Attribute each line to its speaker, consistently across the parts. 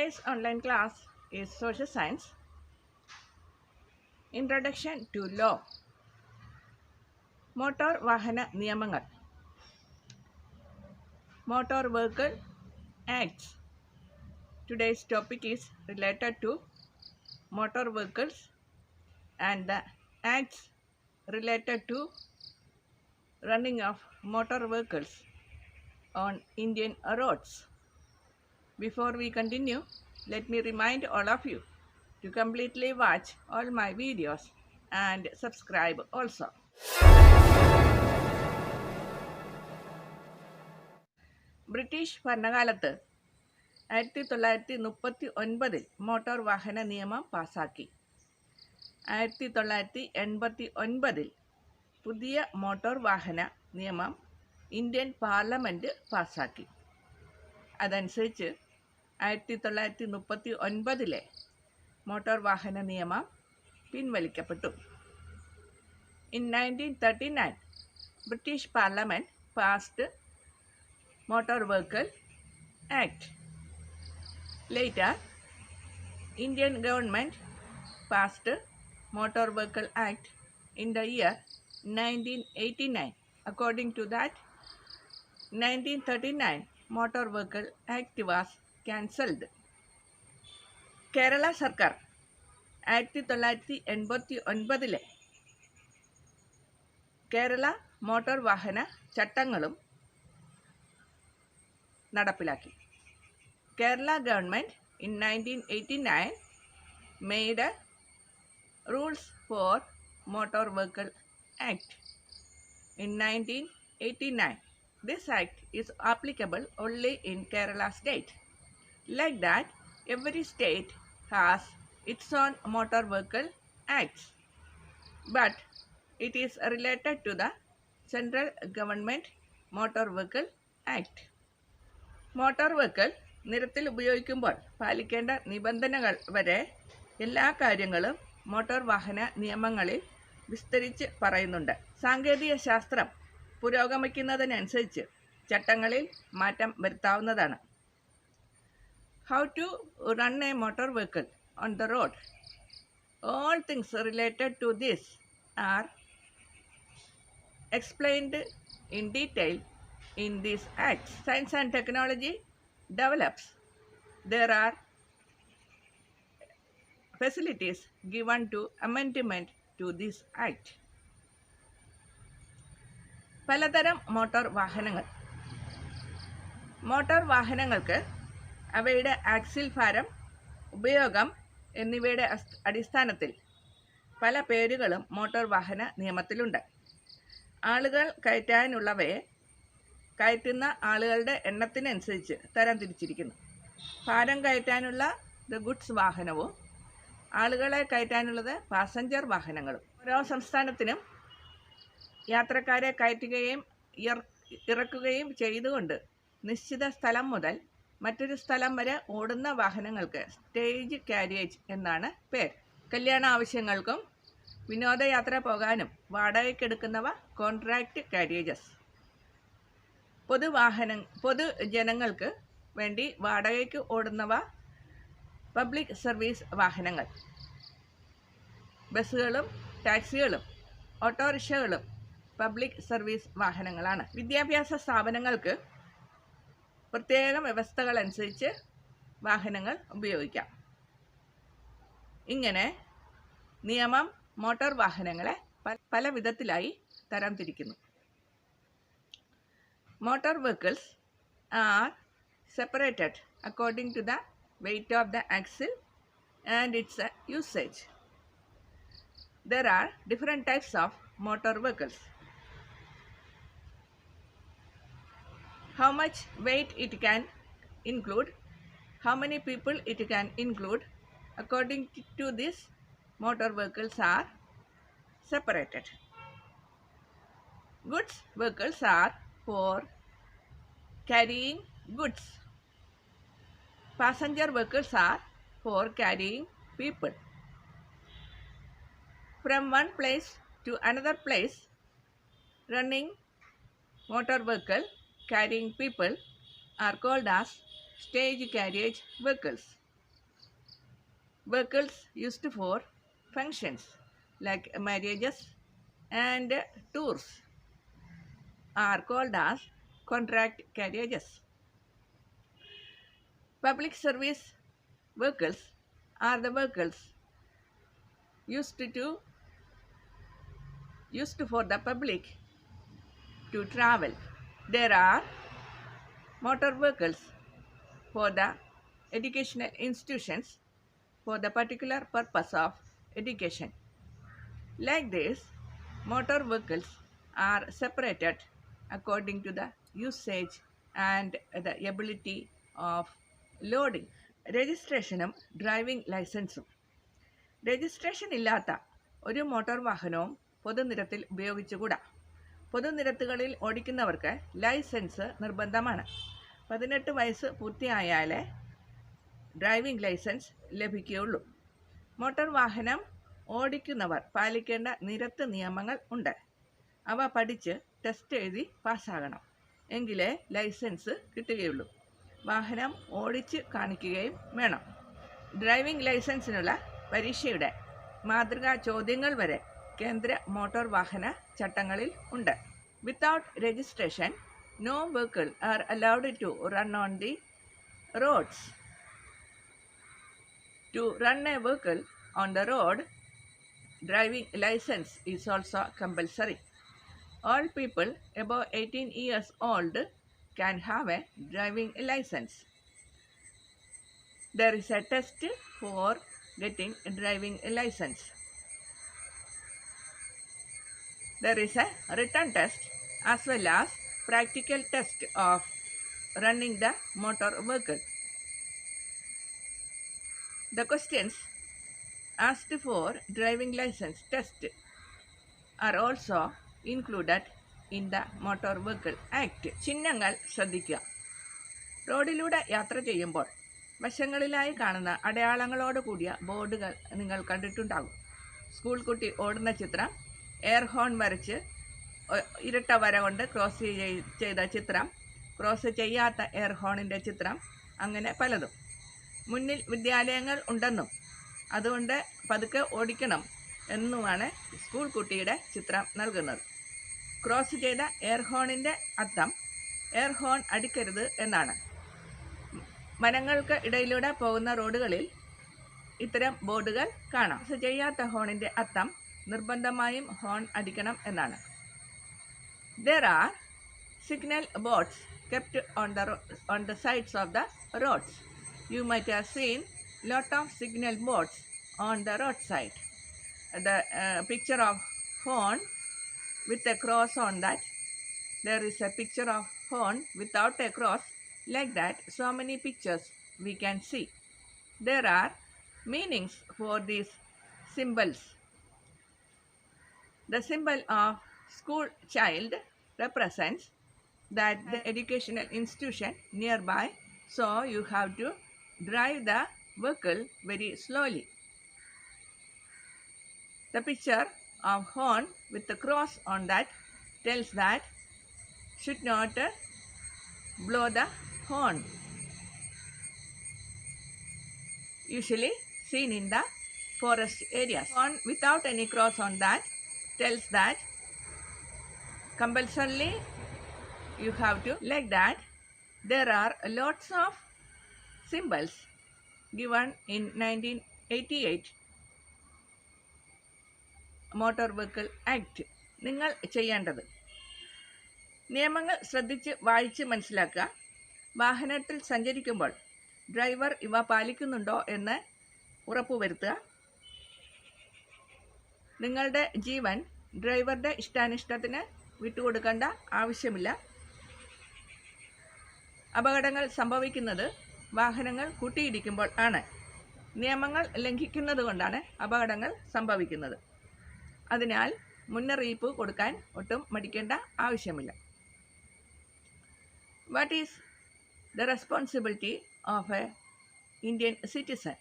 Speaker 1: Today's online class is Social Science. Introduction to Law. Motor Vahana Niyamangal. Motor Vehicle Acts. Today's topic is related to motor vehicles and the acts related to running of motor vehicles on Indian roads. Before we continue, let me remind all of you to completely watch all my videos and subscribe also. British ഭരണകാലത്ത് 1939 motor വാഹന നിയമം പാസാക്കി. 1989 പുതിയ motor വാഹന നിയമം Indian parliament പാസാക്കി. അതനുസരിച്ച് 1939 motor വാഹന നിയമം പിൻവലിക്കപ്പെട്ടു. In 1939, British Parliament passed Motor Vehicle Act. Later, Indian government passed Motor Vehicle Act in the year 1989. According to that, 1939 Motor Vehicle Act was cancelled. Kerala സർക്കാർ 1989 കേരള മോട്ടോർ വാഹന ചട്ടങ്ങളും നടപ്പിലാക്കി. Kerala government in 1989 made rules for Motor Vehicle Act. In 1989, this act is applicable only in Kerala state. Like that, every state has its own motor vehicle acts, but it is related to the central government motor vehicle act. Motor vehicle നിരത്തിൽ ഉപയോഗിക്കുമ്പോൾ പാലിക്കേണ്ട നിബന്ധനകൾ വരെ എല്ലാ കാര്യങ്ങളും motor വാഹന നിയമങ്ങളിൽ വിസ്തരിച്ച് പറയുന്നുണ്ട്. സാങ്കേതിക ശാസ്ത്രം പുരോഗമിക്കുന്നതിനനുസരിച്ച് ചട്ടങ്ങളിൽ മാറ്റം വരുത്താവുന്നതാണ്. How to run a motor vehicle on the road. All things related to this are explained in detail in this act. Science and technology develops. There are facilities given to amendment to this act. പലതരം motor വാഹനങ്ങൾ. Motor വാഹനങ്ങൾക്ക് അവയുടെ axle ഭാരം, ഉപയോഗം എന്നിവയുടെ അടിസ്ഥാനത്തിൽ പല പേരുകളും മോട്ടോർ വാഹന നിയമത്തിലുണ്ട്. ആളുകൾ കയറ്റാനുള്ളവയെ കയറ്റുന്ന ആളുകളുടെ എണ്ണത്തിനനുസരിച്ച് തരംതിരിച്ചിരിക്കുന്നു. ഭാരം കയറ്റാനുള്ള ഗുഡ്സ് വാഹനവും ആളുകളെ കയറ്റാനുള്ളത് പാസഞ്ചർ വാഹനങ്ങളും. ഓരോ സംസ്ഥാനത്തിനും യാത്രക്കാരെ കയറ്റുകയും ഇറക്കുകയും ചെയ്തുകൊണ്ട് നിശ്ചിത സ്ഥലം മുതൽ മറ്റൊരു സ്ഥലം വരെ ഓടുന്ന വാഹനങ്ങൾക്ക് സ്റ്റേജ് കാരിയേജ് എന്നാണ് പേര്. കല്യാണ ആവശ്യങ്ങൾക്കും വിനോദയാത്ര പോകാനും വാടകയ്ക്കെടുക്കുന്നവ കോൺട്രാക്റ്റ് കാരിയേജസ്. പൊതുജനങ്ങൾക്ക് വേണ്ടി വാടകയ്ക്ക് ഓടുന്നവ പബ്ലിക് സർവീസ് വാഹനങ്ങൾ. ബസ്സുകളും ടാക്സികളും ഓട്ടോറിക്ഷകളും പബ്ലിക് സർവീസ് വാഹനങ്ങളാണ്. വിദ്യാഭ്യാസ സ്ഥാപനങ്ങൾക്ക് പ്രത്യേക വ്യവസ്ഥകൾ അനുസരിച്ച് വാഹനങ്ങൾ ഉപയോഗിക്കാം. ഇങ്ങനെ നിയമം മോട്ടോർ വാഹനങ്ങളെ പല വിധത്തിലായി തരംതിരിക്കുന്നു. Motor vehicles are separated according to the weight of the axle and its usage. There are different types of motor vehicles. How much weight it can include, how many people it can include, according to this, motor vehicles are separated. Goods vehicles are for carrying goods. Passenger vehicles are for carrying people. From one place to another place, running motor vehicle carrying people are called as stage carriage vehicles. Vehicles used for functions like marriages and tours are called as contract carriages. Public service vehicles are the vehicles used for the public to travel. There are motor vehicles for the educational institutions for the particular purpose of education. Like this, motor vehicles are separated according to the usage and the ability of loading. രജിസ്ട്രേഷനും driving ലൈസൻസും. Registration ഇല്ലാത്ത ഒരു motor വാഹനവും പൊതുനിരത്തിൽ ഉപയോഗിച്ചുകൂടാ. പൊതുനിരത്തുകളിൽ ഓടിക്കുന്നവർക്ക് licence നിർബന്ധമാണ്. 18 വയസ്സ് പൂർത്തിയായാലേ driving licence ലഭിക്കുകയുള്ളൂ. Motor വാഹനം ഓടിക്കുന്നവർ പാലിക്കേണ്ട നിരത്ത് നിയമങ്ങൾ ഉണ്ട്. അവ പഠിച്ച് ടെസ്റ്റ് എഴുതി പാസ്സാകണം. എങ്കിലേ ലൈസൻസ് കിട്ടുകയുള്ളൂ. വാഹനം ഓടിച്ച് കാണിക്കുകയും വേണം. ഡ്രൈവിംഗ് ലൈസൻസിനുള്ള പരീക്ഷയുടെ മാതൃകാ ചോദ്യങ്ങൾ വരെ കേന്ദ്ര മോട്ടോർ വാഹന ചട്ടങ്ങളിൽ ഉണ്ട്. Without registration, no vehicle are allowed to run on the roads. To run a vehicle on the road, driving license is also compulsory. All people above 18 years old can have a driving license. There is a test for getting a driving license. There is a written test as well as practical test of running the motor vehicle. The questions asked for driving license test are also included in the Motor Vehicle Act. ചിഹ്നങ്ങൾ ശ്രദ്ധിക്കുക. റോഡിലൂടെ യാത്ര ചെയ്യുമ്പോൾ വശങ്ങളിലായി കാണുന്ന അടയാളങ്ങളോട് കൂടിയ ബോർഡുകൾ നിങ്ങൾ കണ്ടിട്ടുണ്ടാകും. സ്കൂൾ കുട്ടി ഓടുന്ന ചിത്രം, എയർ ഹോൺ വരച്ച് ഇരട്ട വര കൊണ്ട് ക്രോസ് ചെയ്ത ചിത്രം, ക്രോസ് ചെയ്യാത്ത എയർ ഹോണിൻ്റെ ചിത്രം, അങ്ങനെ പലതും. മുന്നിൽ വിദ്യാലയങ്ങൾ ഉണ്ടെന്നും അതുകൊണ്ട് പതുക്കെ ഓടിക്കണം എന്നുമാണ് സ്കൂൾ കുട്ടിയുടെ ചിത്രം നൽകുന്നത്. ക്രോസ് ചെയ്ത എയർ ഹോണിൻ്റെ അർത്ഥം എയർ ഹോൺ അടിക്കരുത് എന്നാണ്. മരങ്ങൾക്ക് ഇടയിലൂടെ പോകുന്ന റോഡുകളിൽ ഇത്തരം ബോർഡുകൾ കാണാം. ക്രോസ് ചെയ്യാത്ത ഹോണിൻ്റെ അർത്ഥം നിർബന്ധമായും ഹോൺ അടിക്കണം എന്നാണ്. There are signal boards kept on the sides of the roads. You might have seen lot of signal boards on the roadside. The picture of horn with a cross on that. There is a picture of horn without a cross. Like that, so many pictures we can see. There are meanings for these symbols. The symbol of school child represents that the educational institution nearby, so you have to drive the vehicle very slowly. The picture of horn with the cross on that tells that should not blow the horn. Usually seen in the forest areas. Horn without any cross on that tells that compulsorily you have to. Like that, there are lots of symbols given in 1988 Motor Vehicle Act. നിങ്ങൾ ചെയ്യേണ്ടത് നിയമങ്ങൾ ശ്രദ്ധിച്ച് വായിച്ച് മനസ്സിലാക്കുക. വാഹനത്തിൽ സഞ്ചരിക്കുമ്പോൾ driver ഇവ പാലിക്കുന്നുണ്ടോ എന്ന് ഉറപ്പുവരുത്തുക. നിങ്ങളുടെ ജീവൻ ഡ്രൈവറുടെ ഇഷ്ടാനിഷ്ടത്തിന് വിട്ടുകൊടുക്കേണ്ട ആവശ്യമില്ല. അപകടങ്ങൾ സംഭവിക്കുന്നത് വാഹനങ്ങൾ കൂട്ടിയിടിക്കുമ്പോൾ ആണ്. നിയമങ്ങൾ ലംഘിക്കുന്നത് കൊണ്ടാണ് അപകടങ്ങൾ സംഭവിക്കുന്നത്. അതിനാൽ മുന്നറിയിപ്പ് കൊടുക്കാൻ ഒട്ടും മടിക്കേണ്ട ആവശ്യമില്ല. What is the responsibility of an Indian citizen?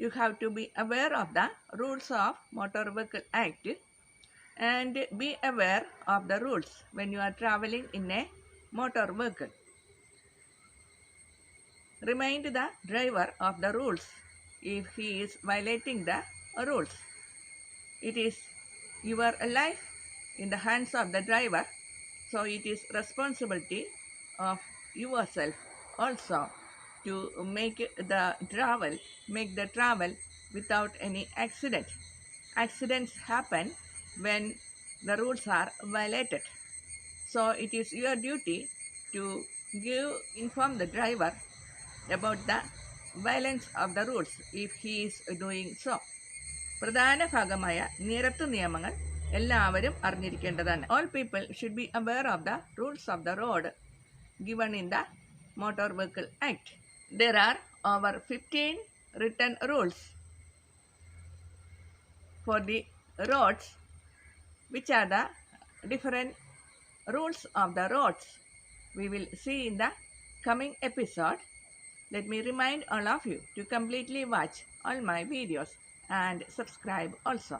Speaker 1: You have to be aware of the rules of Motor Vehicle Act and be aware of the rules when you are traveling in a motor vehicle. Remind the driver of the rules if he is violating the rules. It is your life in the hands of the driver, so it is responsibility of yourself also to make the travel without any accident. Accidents happen when the rules are violated. So it is your duty to inform the driver about the violence of the rules if he is doing so. പ്രധാന ഭാഗമായ നിരത്ത് നിയമങ്ങൾ എല്ലാവരും അറിഞ്ഞിരിക്കേണ്ടതാണ്. All people should be aware of the rules of the road given in the Motor Vehicle Act. There are over 15 written rules for the roads, which are the different rules of the roads. We will see in the coming episode. Let me remind all of you to completely watch all my videos and subscribe also.